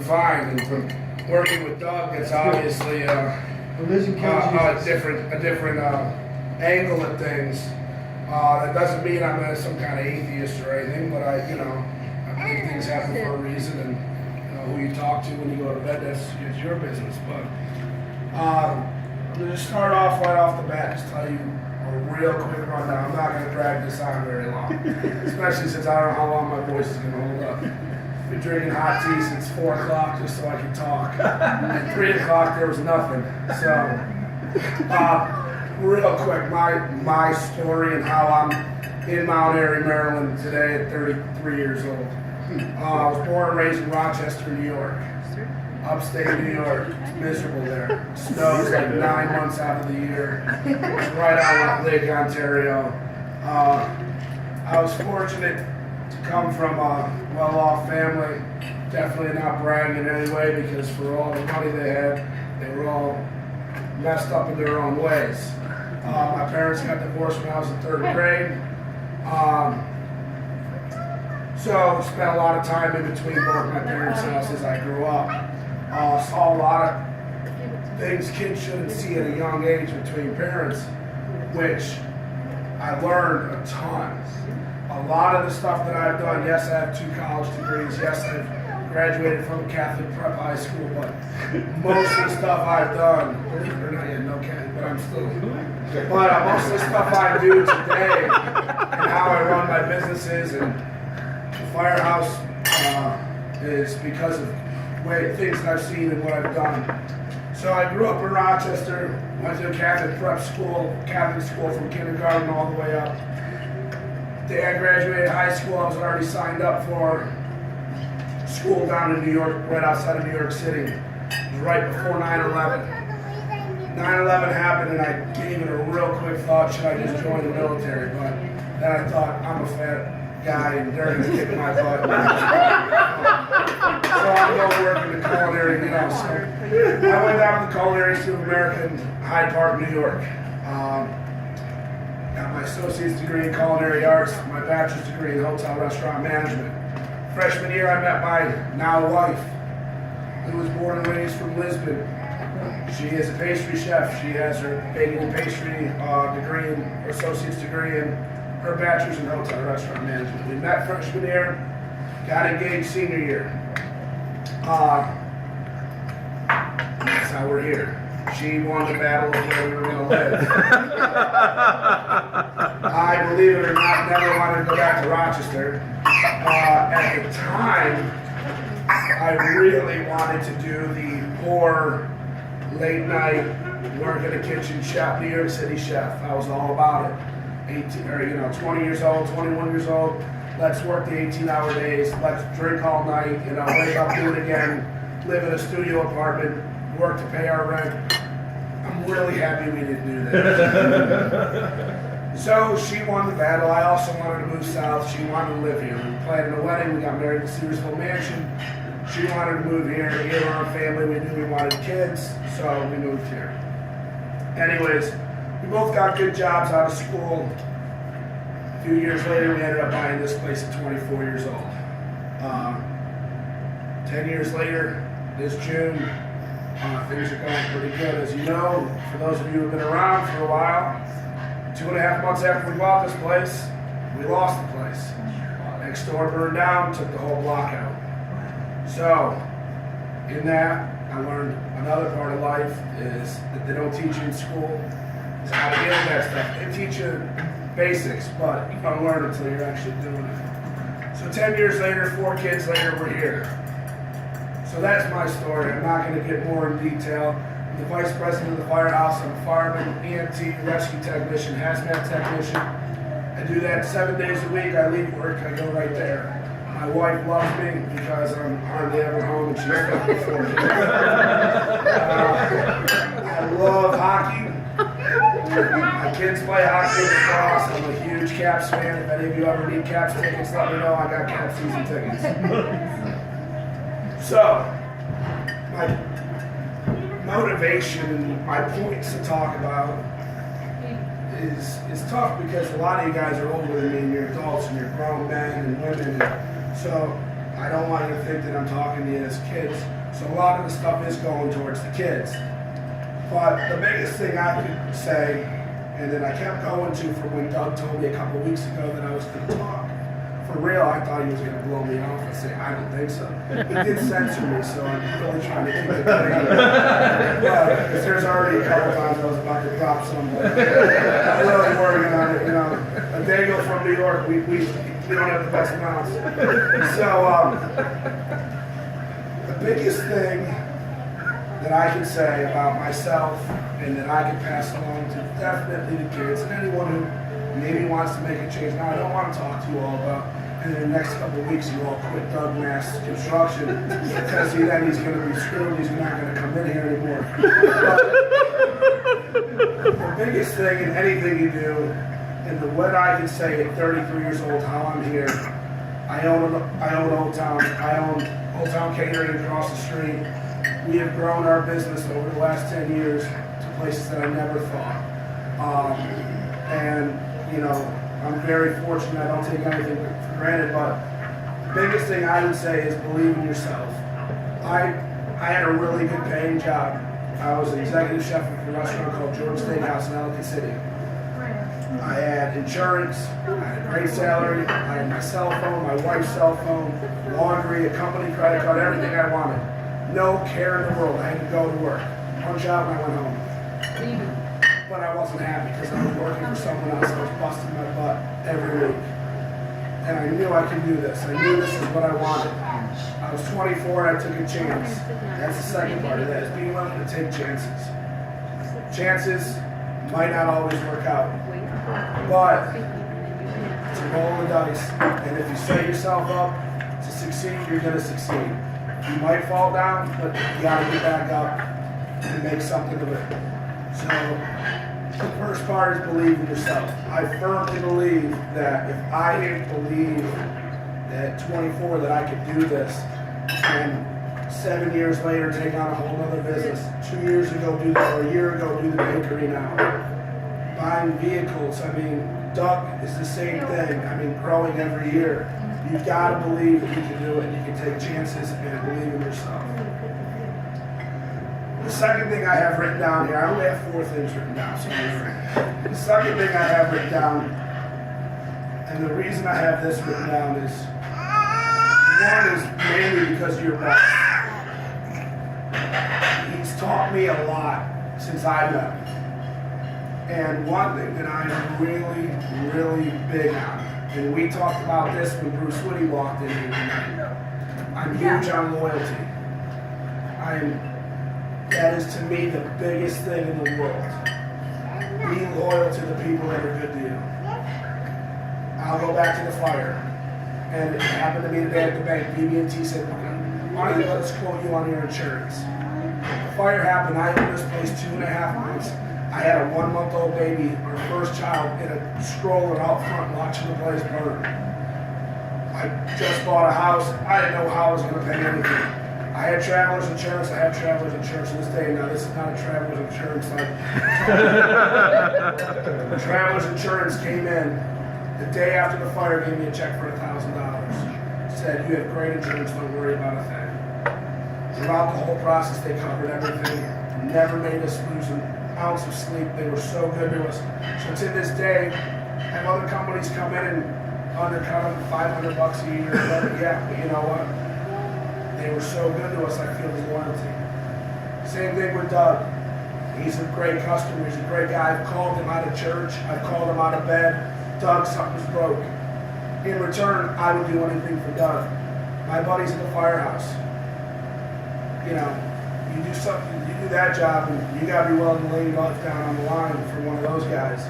fine. And from working with Doug, it's obviously a different angle at things. That doesn't mean I'm some kind of atheist or anything, but I think things happen for a reason, and who you talk to when you go to bed, that's your business. But I'm going to start off right off the bat, just tell you a real quick rundown. I'm not going to drag this on very long, especially since I don't know how long my voice is going to hold up. I've been drinking hot tea since 4 o'clock just so I can talk. At 3 o'clock there was nothing. So, real quick, my story and how I'm in Mount Airy, Maryland today at 33 years old. I was born and raised in Rochester, New York. Upstate New York. It's miserable there. It snows like 9 months out of the year. It's right out of Lake Ontario. I was fortunate to come from a well-off family. Definitely not bragging in any way, because for all the money they had, they were all messed up in their own ways. My parents got divorced when I was in 3rd grade. So spent a lot of time in between both my parents' houses. I grew up. Saw a lot of things kids shouldn't see at a young age between parents, which I learned a ton. A lot of the stuff that I've done, yes, I have 2 college degrees, yes, I've graduated from a Catholic prep high school, but most of the stuff I've done, believe it or not, yeah, no Catholic, but I'm still, but most of the stuff I do today and how I run my businesses and the firehouse is because of things that I've seen and what I've done. So I grew up in Rochester, went to a Catholic prep school, Catholic school from kindergarten all the way up. The day I graduated high school, I was already signed up for school down in New York, right outside of New York City. It was right before 9/11. 9/11 happened and I gave it a real quick thought, should I just join the military? But then I thought, I'm a fat guy and they're going to kick my butt. So I'm going to work in the culinary, So I went down to the Culinary Institute of America in Hyde Park, New York. Got my associate's degree in culinary arts, my bachelor's degree in hotel restaurant management. Freshman year, I met my now wife, who was born and raised from Lisbon. She is a pastry chef. She has her baking and pastry degree, and her associate's degree, and her bachelor's in hotel restaurant management. We met freshman year, got engaged senior year. That's how we're here. She won the battle of where we were going to live. I, believe it or not, never wanted to go back to Rochester. At the time, I really wanted to do the poor, late night, work in a kitchen chef, New York City chef. I was all about it. 20 years old, 21 years old. Let's work the 18-hour days. Let's drink all night. Wake up, do it again. Live in a studio apartment. Work to pay our rent. I'm really happy we didn't do that. So she won the battle. I also wanted to move south. She wanted to live here. We planned a wedding. We got married in Searsville Mansion. She wanted to move here. We had our own family. We knew we wanted kids, so we moved here. Anyways, we both got good jobs out of school. A few years later, we ended up buying this place at 24 years old. 10 years later, this June, things are going pretty good. As you know, for those of you who have been around for a while, 2.5 months after we bought this place, we lost the place. Next door burned down, took the whole block out. So, in that, I learned another part of life is that they don't teach you in school is how to get into that stuff. They teach you basics, but you don't learn until you're actually doing it. So 10 years later, 4 kids later, we're here. So that's my story. I'm not going to get more in detail. I'm the vice president of the firehouse. I'm a fireman, EMT, rescue technician, hazmat technician. I do that 7 days a week. I leave work, I go right there. My wife loves me because I'm hardly ever home and she's got me 4 kids. I love hockey. My kids play hockey at the cross. I'm a huge Caps fan. If any of you ever need Caps tickets, let me know. I got Caps season tickets. So, my motivation and my points to talk about is tough because a lot of you guys are older than me and you're adults and you're grown men and women. So I don't want you to think that I'm talking to you as kids. So a lot of the stuff is going towards the kids. But the biggest thing I could say, and then I kept going to from when Doug told me a couple of weeks ago that I was going to talk. For real, I thought he was going to blow me off and say, I don't think so. He did censor me, so I'm really trying to keep it clean. Because there's already a couple times I was about to drop something. I'm really working on it, you know. A Daniel from New York, we don't have the best amounts. So, the biggest thing that I can say about myself and that I can pass along to definitely the kids and anyone who maybe wants to make a change. Now, I don't want to talk to you all about in the next couple of weeks you all quit Doug Mast Construction because then he's going to be screwed. He's not going to come in here anymore. But the biggest thing in anything you do, and what I can say at 33 years old, how I'm here, I own Old Town. I own Old Town Catering across the street. We have grown our business over the last 10 years to places that I never thought. And, you know, I'm very fortunate. I don't take anything for granted, but the biggest thing I would say is believe in yourself. I had a really good paying job. I was an executive chef at a restaurant called Jordan Steakhouse in Ellicott City. I had insurance, I had a great salary, I had my cell phone, my wife's cell phone, laundry, a company credit card, everything I wanted. No care in the world. I had to go to work, punch out, and I went home. But I wasn't happy because I was working for someone else. I was busting my butt every week. And I knew I could do this. I knew this is what I wanted. I was 24 and I took a chance. That's the second part of that, is being willing to take chances. Chances might not always work out. But it's a roll of the dice. And if you set yourself up to succeed, you're going to succeed. You might fall down, but you got to get back up and make something of it. So the first part is believe in yourself. I firmly believe that if I didn't believe at 24 that I could do this, and 7 years later take on a whole other business, 2 years ago do that, or a year ago do the bakery now, buying vehicles, I mean, Doug is the same thing, I mean, growing every year. You've got to believe that you can do it, and you can take chances and believe in yourself. The second thing I have written down here, I only have 4 things written down. So the second thing I have written down, and the reason I have this written down is, one is mainly because of your boss. He's taught me a lot since I met him. And one thing that I'm really, really big on, and we talked about this when Bruce Woody walked in here tonight, I'm huge on loyalty. That is to me the biggest thing in the world. Be loyal to the people that are good to you. I'll go back to the fire. And it happened to me today at the bank. BB&T said, why don't you let us quote you on your insurance? The fire happened. I owned this place 2.5 months. I had a 1-month-old baby, our first child, in a stroller out front watching the place burn. I just bought a house. I didn't know how I was going to pay anything. I had traveler's insurance. I have traveler's insurance to this day. Now, this is not a traveler's insurance. Traveler's insurance came in the day after the fire, gave me a check for $1,000. Said, you have great insurance, don't worry about a thing. Throughout the whole process, they covered everything. Never made us lose an ounce of sleep. They were so good to us. So to this day, have other companies come in and undercut them $500 a year. Yeah, but you know what? They were so good to us, I feel his loyalty. Same thing with Doug. He's a great customer. He's a great guy. I've called him out of church. I've called him out of bed. Doug, something's broke. In return, I would do anything for Doug. My buddies at the firehouse. You know, you do something, you do that job, and you got to be willing to lay your life down on the line for one of those guys.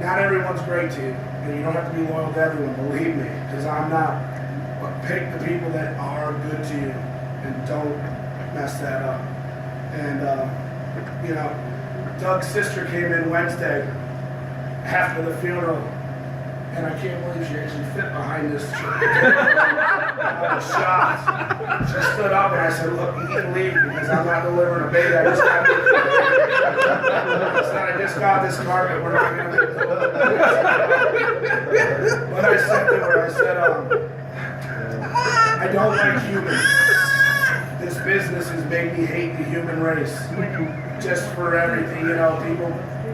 Not everyone's great to you, and you don't have to be loyal to everyone, believe me, because I'm not. But pick the people that are good to you and don't mess that up. And, you know, Doug's sister came in Wednesday after the funeral, and I can't believe she actually fit behind this church. I was shocked. She stood up and I said, look, you can leave because I'm not delivering a baby. I just got this carpet. We're not going to get But I said to her, I said, I don't like humans. This business has made me hate the human race. Just for everything, you know, people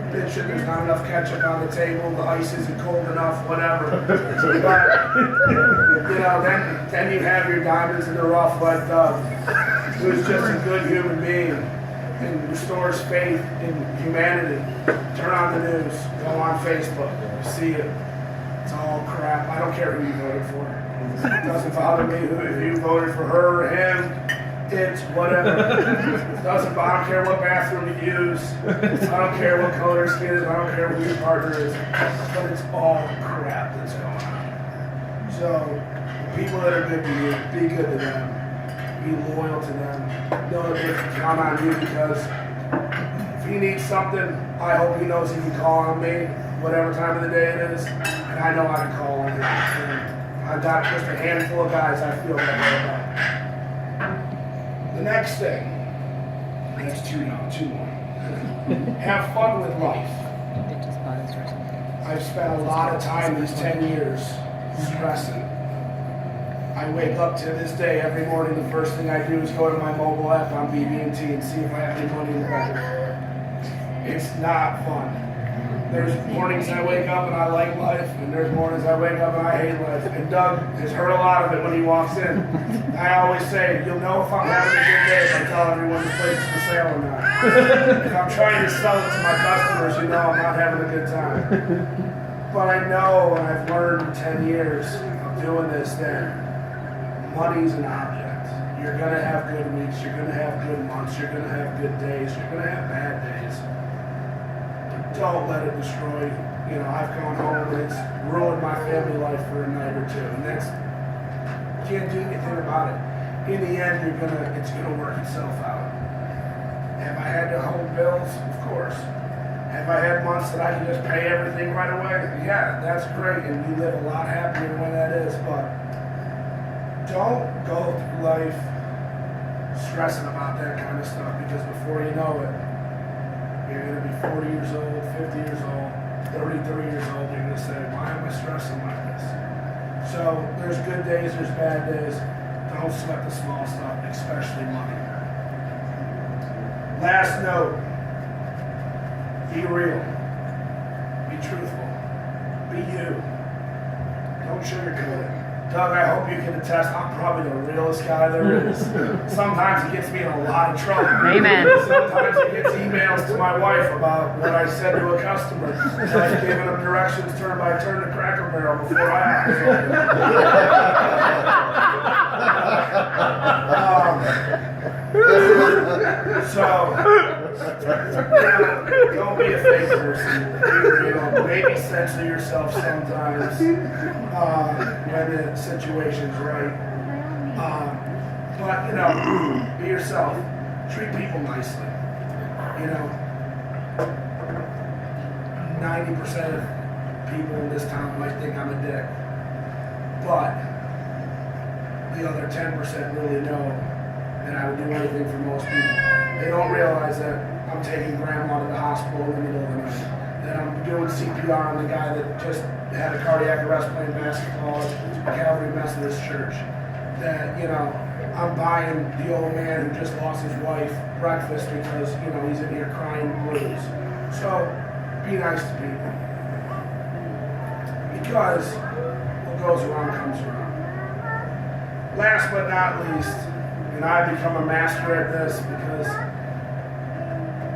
bitching there's not enough ketchup on the table, the ice isn't cold enough, whatever. But, you know, then you have your diamonds in the rough like Doug, who's just a good human being and restores faith in humanity. Turn on the news, go on Facebook, see it. It's all crap. I don't care who you voted for. It doesn't bother me if you voted for her or him. It's whatever. It doesn't bother. I don't care what bathroom you use. I don't care what color your skin is. I don't care who your partner is. But it's all crap that's going on. So, people that are good to you, be good to them. Be loyal to them. Know that they can count on you because if he needs something, I hope he knows he can call on me, whatever time of the day it is, and I know I can call on him. And I've got just a handful of guys I feel that way about. The next thing, that's two more. Have fun with life. I've spent a lot of time these 10 years stressing. I wake up to this day every morning. The first thing I do is go to my mobile app on BB&T and see if I have any money in the bank. It's not fun. There's mornings I wake up and I like life, and there's mornings I wake up and I hate life. And Doug has heard a lot of it when he walks in. I always say, you'll know if I'm having a good day if I tell everyone this place is for sale or not. If I'm trying to sell it to my customers, you know I'm not having a good time. But I know, and I've learned in 10 years of doing this, that money's an object. You're going to have good weeks, you're going to have good months, you're going to have good days, you're going to have bad days. Don't let it destroy you. You know, I've gone home and it's ruined my family life for a night or two, and you can't do anything about it. In the end, it's gonna work itself out. Have I had to hold bills? Of course. Have I had months that I can just pay everything right away? Yeah, that's great, and you live a lot happier when that is. But don't go through life stressing about that kind of stuff, because before you know it, you're going to be 40 years old, 50 years old, 33 years old, you're going to say, why am I stressing like this? So there's good days, there's bad days. Don't sweat the small stuff, especially money. Last note, be real, be truthful, be you. Don't sugarcoat it. Doug, I hope you can attest, I'm probably the realest guy there is. Sometimes it gets me in a lot of trouble. Amen. Sometimes it gets emails to my wife about what I said to a customer. I've given them directions turn by turn to Cracker Barrel before I don't be a fake person. Be real. Maybe censor yourself sometimes when the situation's right. But, you know, be yourself. Treat people nicely. You know, 90% of people in this town might think I'm a dick. But the other 10% really know that I would do anything for most people. They don't realize that I'm taking grandma to the hospital in the middle of the night. That I'm doing CPR on the guy that just had a cardiac arrest playing basketball at Calvary Methodist Church. That, you know, I'm buying the old man who just lost his wife breakfast because, you know, he's in here crying blues. So, be nice to people. Because what goes around comes around. Last but not least, and I've become a master at this because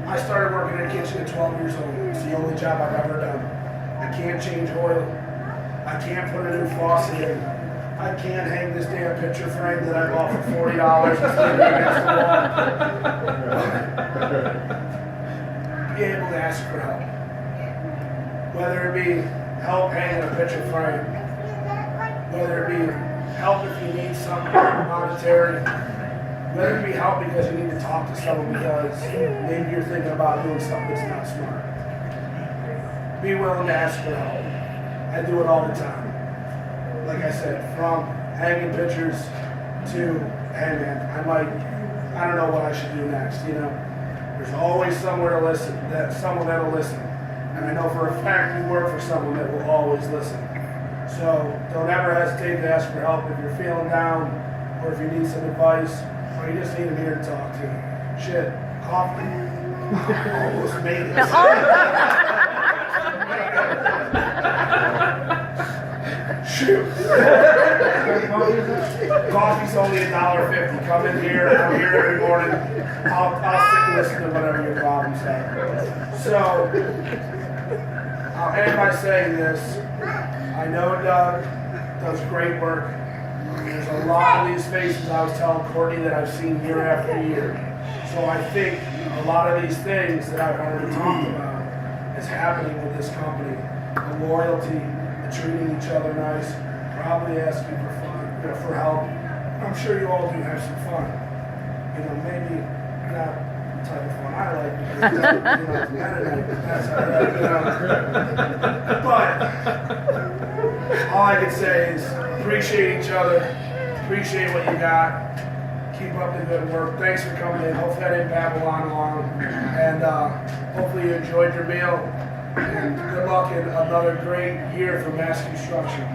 I started working in a kitchen at 12 years old. It's the only job I've ever done. I can't change oil. I can't put a new faucet in. I can't hang this damn picture frame that I bought for $40 and stick it against the wall. Be able to ask for help. Whether it be help hanging a picture frame, whether it be help if you need something monetary, whether it be help because you need to talk to someone because maybe you're thinking about doing something that's not smart. Be willing to ask for help. I do it all the time. Like I said, from hanging pictures to, hey man, I don't know what I should do next, you know. There's always somewhere to listen, someone that'll listen. And I know for a fact you work for someone that will always listen. So don't ever hesitate to ask for help. If you're feeling down, or if you need some advice, or you just need an ear to talk to. Shit, coffee. Almost made it. Shoot. Coffee's only $1.50. Come in here. I'm here every morning. I'll sit and listen to whatever your problems are. So, I'll end by saying this. I know Doug does great work. There's a lot of these faces I was telling Courtney that I've seen year after year. So I think a lot of these things that I've already talked about is happening with this company. The loyalty, the treating each other nice, probably asking for fun, for help. I'm sure you all do have some fun. Maybe not the type of fun I like because that's all right, But all I can say is appreciate each other, appreciate what you got, keep up the good work. Thanks for coming in. Hopefully I didn't babble on long, and hopefully you enjoyed your meal. And good luck in another great year for Mast Construction.